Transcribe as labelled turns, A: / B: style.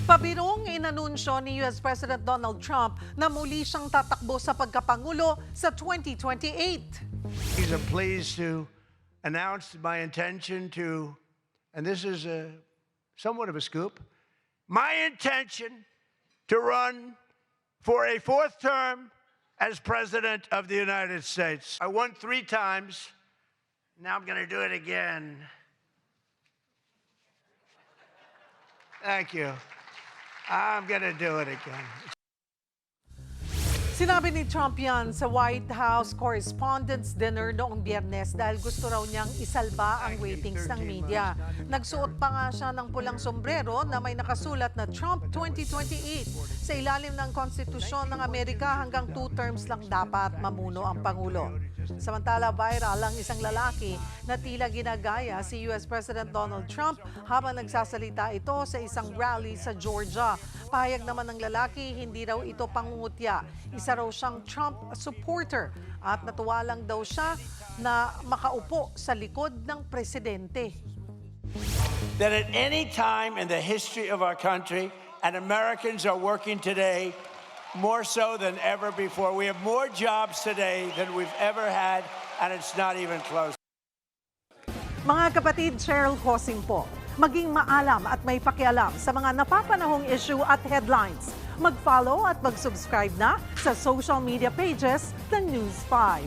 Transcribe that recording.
A: Pabirong inanunsyo ni US President Donald Trump na muli siyang tatakbo sa pagkapangulo sa 2028.
B: I'm pleased to announce my intention to, and this is somewhat of a scoop, my intention to run for a fourth term as President of the United States. I won 3 times. Now I'm going to do it again. Thank you. I'm going to do it again.
A: Sinabi ni Trump yan sa White House Correspondents' Dinner noong Biyernes dahil gusto raw niyang isalba ang ratings ng media. Nagsuot pa nga siya ng pulang sombrero na may nakasulat na Trump 2028. Sa ilalim ng konstitusyon ng Amerika, hanggang 2 terms lang dapat mamuno ang Pangulo. Samantala, viral ang isang lalaki na tila ginagaya si US President Donald Trump habang nagsasalita ito sa isang rally sa Georgia. Pahayag naman ng lalaki, hindi raw ito pangungutya. Isa raw siyang Trump supporter at natuwa lang daw siya na makaupo sa likod ng presidente.
B: That at any time in the history of our country, and Americans are working today more so than ever before. We have more jobs today than we've ever had, and it's not even close.
A: Mga kapatid, Cheryl Hosing po. Maging maalam at may pakialam sa mga napapanahong issue at headlines. Mag-follow at mag-subscribe na sa social media pages ng News 5.